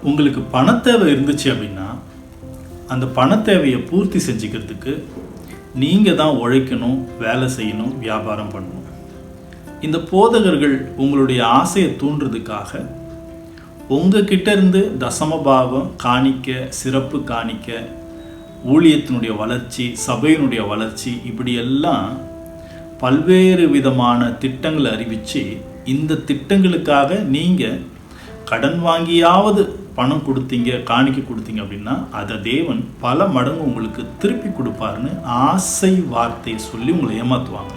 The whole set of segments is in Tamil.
உங்களுக்கு பணத்தேவை இருந்துச்சு அப்படின்னா அந்த பணத்தேவையை பூர்த்தி செஞ்சுக்கிறதுக்கு நீங்கள் தான் உழைக்கணும், வேலை செய்யணும், வியாபாரம் பண்ணணும். இந்த போதகர்கள் உங்களுடைய ஆசையை தூண்டுறதுக்காக உங்ககிட்ட இருந்து தசமபாகம் காணிக்க, சிறப்பு காணிக்க, ஊழியத்தினுடைய வளர்ச்சி, சபையினுடைய வளர்ச்சி, இப்படியெல்லாம் பல்வேறு விதமான திட்டங்களை அறிவித்து இந்த திட்டங்களுக்காக நீங்கள் கடன் வாங்கியாவது பணம் கொடுத்தீங்க, காணிக்க கொடுத்தீங்க அப்படின்னா அதை தேவன் பல மடங்கு உங்களுக்கு திருப்பி கொடுப்பாருன்னு ஆசை வார்த்தையை சொல்லி உங்களை ஏமாற்றுவாங்க.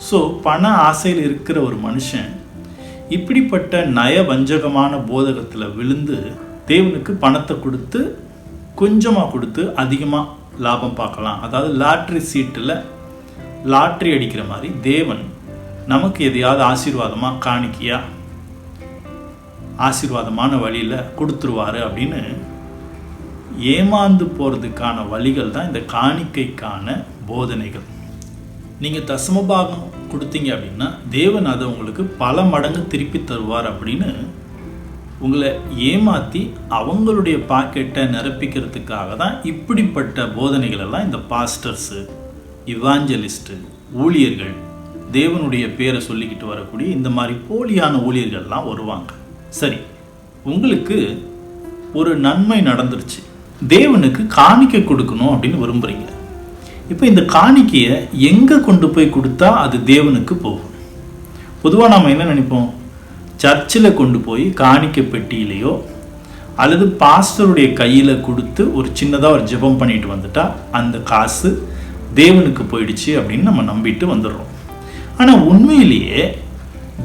ஸோ பண ஆசையில் இருக்கிற ஒரு மனுஷன் இப்படிப்பட்ட நயவஞ்சகமான போதகத்தில் விழுந்து தேவனுக்கு பணத்தை கொடுத்து கொஞ்சமாக கொடுத்து அதிகமாக லாபம் பார்க்கலாம். அதாவது லாட்ரி சீட்டில் லாட்ரி அடிக்கிற மாதிரி தேவன் நமக்கு எதையாவது ஆசீர்வாதமாக காணிக்கையா ஆசீர்வாதமான வழியில் கொடுத்துருவார் அப்படின்னு ஏமாந்து போகிறதுக்கான வழிகள் தான் இந்த காணிக்கைக்கான போதனைகள். நீங்கள் தசமபாகம் கொடுத்தீங்க அப்படின்னா தேவன் அதை உங்களுக்கு பல மடங்கு திருப்பி தருவார் அப்படின்னு உங்களை ஏமாற்றி அவங்களுடைய பாக்கெட்டை நிரப்பிக்கிறதுக்காக தான் இப்படிப்பட்ட போதனைகள் எல்லாம் இந்த பாஸ்டர்ஸு, இவாஞ்சலிஸ்ட்டு, ஊழியர்கள், தேவனுடைய பேரை சொல்லிக்கிட்டு வரக்கூடிய இந்த மாதிரி போலியான ஊழியர்கள்லாம் வருவாங்க. சரி, உங்களுக்கு ஒரு நன்மை நடந்துருச்சு, தேவனுக்கு காணிக்கை கொடுக்கணும் அப்படின்னு விரும்புகிறீங்க. இப்போ இந்த காணிக்கையை எங்கே கொண்டு போய் கொடுத்தா அது தேவனுக்கு போகும்? பொதுவாக நாம் என்ன நினைப்போம், சர்ச்சில் கொண்டு போய் காணிக்கை பெட்டியிலையோ அல்லது பாஸ்டருடைய கையில் கொடுத்து ஒரு சின்னதாக ஒரு ஜெபம் பண்ணிட்டு வந்துட்டா அந்த காசு தேவனுக்கு போயிடுச்சு அப்படின்னு நம்ம நம்பிட்டு வந்துடுறோம். ஆனால் உண்மையிலேயே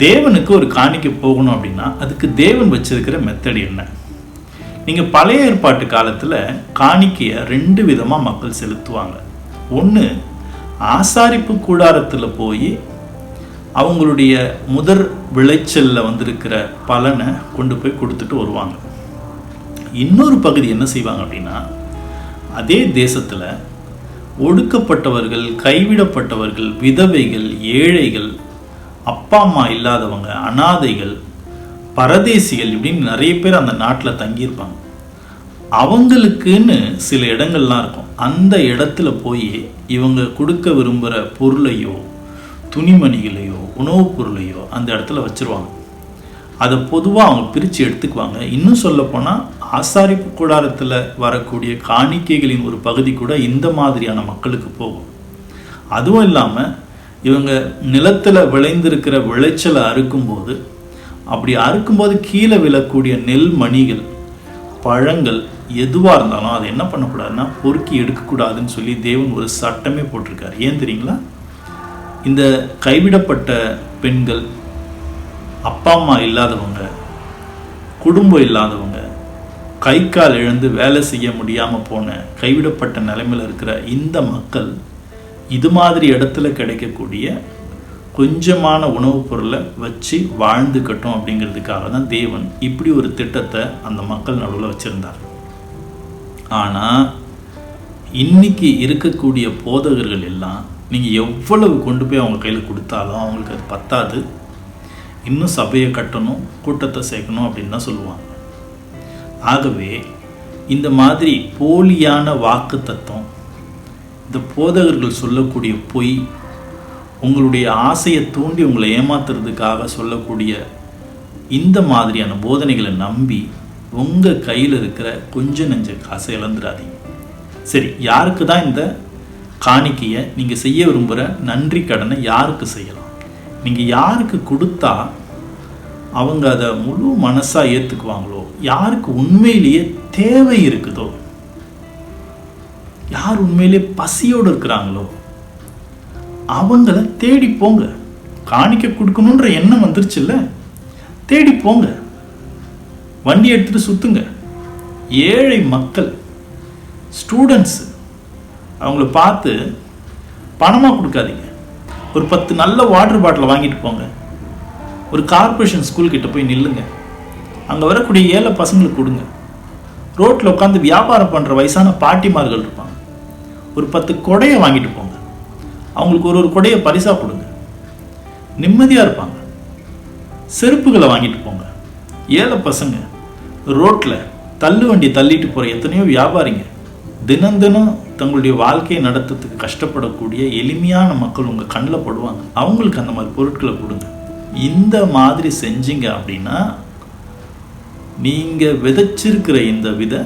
தேவனுக்கு ஒரு காணிக்கை போகணும் அப்படின்னா அதுக்கு தேவன் வச்சிருக்கிற மெத்தட் என்ன? நீங்கள் பழைய ஏற்பாட்டு காலத்தில் காணிக்கையை 2 விதமாக மக்கள் செலுத்துவாங்க. ஒன்று, ஆசாரிப்பு கூடாரத்தில் போய் அவங்களுடைய முதற் விளைச்சலில் வந்திருக்கிற பலனை கொண்டு போய் கொடுத்துட்டு வருவாங்க. இன்னொரு பகுதி என்ன செய்வாங்க அப்படின்னா, அதே தேசத்தில் ஒடுக்கப்பட்டவர்கள், கைவிடப்பட்டவர்கள், விதவைகள், ஏழைகள், அப்பா அம்மா இல்லாதவங்க, அனாதைகள், பரதேசிகள், இப்படின்னு நிறைய பேர் அந்த நாட்டில் தங்கியிருப்பாங்க. அவங்களுக்குன்னு சில இடங்கள்லாம் இருக்கும். அந்த இடத்துல போய் இவங்க கொடுக்க விரும்புகிற பொருளையோ, துணிமணிகளையோ, உணவுப் பொருளையோ அந்த இடத்துல வச்சுருவாங்க. அதை பொதுவாக அவங்க பிரித்து எடுத்துக்குவாங்க. இன்னும் சொல்லப்போனால் ஆசாரிப்பு கூடாரத்தில் வரக்கூடிய காணிக்கைகளின் ஒரு பகுதி கூட இந்த மாதிரியான மக்களுக்கு போகும். அதுவும் இல்லாமல் இவங்க நிலத்தில் விளைந்திருக்கிற விளைச்சலை அறுக்கும்போது, அப்படி அறுக்கும்போது கீழே விழக்கூடிய நெல் மணிகள், பழங்கள் எதுவாக இருந்தாலும் அதை என்ன பண்ணக்கூடாதுன்னா பொறுக்கி எடுக்கக்கூடாதுன்னு சொல்லி தேவன் ஒரு சட்டமே போட்டிருக்காரு. ஏன் தெரியுங்களா? இந்த கைவிடப்பட்ட பெண்கள், அப்பா அம்மா இல்லாதவங்க, குடும்பம் இல்லாதவங்க, கை கால் இழந்து வேலை செய்ய முடியாமல் போன கைவிடப்பட்ட நிலைமையில் இருக்கிற இந்த மக்கள் இது மாதிரி இடத்துல கிடைக்கக்கூடிய கொஞ்சமான உணவுப் பொருளை வச்சு வாழ்ந்துக்கட்டும் அப்படிங்கிறதுக்காக தான் தேவன் இப்படி ஒரு திட்டத்தை அந்த மக்கள் நடுவில் வச்சுருந்தார். ஆனால் இன்னைக்கு இருக்கக்கூடிய போதகர்கள் எல்லாம் நீங்கள் எவ்வளவு கொண்டு போய் அவங்க கையில் கொடுத்தாலும் அவங்களுக்கு அது பத்தாது, இன்னும் சபையை கட்டணும், கூட்டத்தை சேர்க்கணும் அப்படின்னு தான் சொல்லுவாங்க. ஆகவே இந்த மாதிரி போலியான வாக்கு தத்துவம், இந்த போதகர்கள் சொல்லக்கூடிய பொய், உங்களுடைய ஆசையை தூண்டி உங்களை ஏமாத்துறதுக்காக சொல்லக்கூடிய இந்த மாதிரியான போதனைகளை நம்பி உங்கள் கையில் இருக்கிற கொஞ்ச நெஞ்ச காசை இழந்துடாதீங்க. சரி, யாருக்கு தான் இந்த காணிக்கையை நீங்கள் செய்ய விரும்புகிற நன்றி கடனை யாருக்கு செய்யலாம்? நீங்கள் யாருக்கு கொடுத்தா அவங்க அதை முழு மனசாக ஏற்றுக்குவாங்களோ, யாருக்கு உண்மையிலேயே தேவை இருக்குதோ, யார் உண்மையிலே பசியோடு இருக்கிறாங்களோ அவங்கள தேடி போங்க. காணிக்க கொடுக்கணுன்ற எண்ணம் வந்துருச்சுல்ல, தேடி போங்க, வண்டி எடுத்துட்டு சுத்துங்க. ஏழை மக்கள், ஸ்டூடெண்ட்ஸ், அவங்கள பார்த்து பணமாக கொடுக்காதீங்க. ஒரு 10 நல்ல வாட்டர் பாட்டிலை வாங்கிட்டு போங்க. ஒரு கார்பரேஷன் ஸ்கூல்கிட்ட போய் நில்லுங்க. அங்கே வரக்கூடிய ஏழை பசங்களுக்கு கொடுங்க. ரோட்டில் உட்காந்து வியாபாரம் பண்ணுற வயசான பாட்டிமார்கள் இருப்பாங்க. ஒரு 10 கொடையை வாங்கிட்டு போங்க. அவங்களுக்கு ஒரு கொடையை பரிசாக கொடுங்க. நிம்மதியாக இருப்பாங்க. செருப்புகளை வாங்கிட்டு போங்க. ஏழை பசங்க ரோட்டில் தள்ளு வண்டி தள்ளிட்டு போகிற எத்தனையோ வியாபாரிங்க, தினம் தினம் தங்களுடைய வாழ்க்கையை நடத்துறதுக்கு கஷ்டப்படக்கூடிய எளிமையான மக்கள் உங்கள் கண்ணில் படுவாங்க. அவங்களுக்கு அந்த மாதிரி பொருட்களை கொடுங்க. இந்த மாதிரி செஞ்சீங்க அப்படின்னா நீங்கள் விதைச்சிருக்கிற இந்த விதை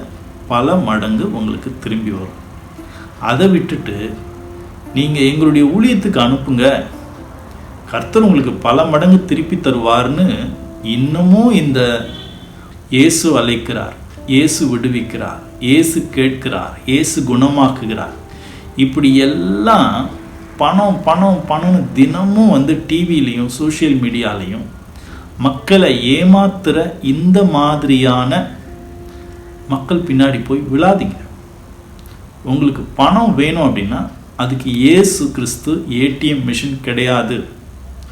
பல மடங்கு உங்களுக்கு திரும்பி வரும். அதை விட்டுட்டு நீங்கள் எங்களுடைய ஊழியத்துக்கு அனுப்புங்க, கர்த்தர் உங்களுக்கு பல மடங்கு திருப்பி தருவார்னு இன்னமும் இந்த இயேசு அழைக்கிறார், இயேசு விடுவிக்கிறார், இயேசு கேட்கிறார், இயேசு குணமாக்குகிறார், இப்படி எல்லாம் பணம் பணம் பணம்னு தினமும் டிவிலையும் சோஷியல் மீடியாலையும் மக்களை ஏமாத்துகிற இந்த மாதிரியான மக்கள் பின்னாடி போய் விழாதீங்க. உங்களுக்கு பணம் வேணும் அப்படின்னா அதுக்கு இயேசு கிறிஸ்து ஏடிஎம் மிஷின் கிடையாது.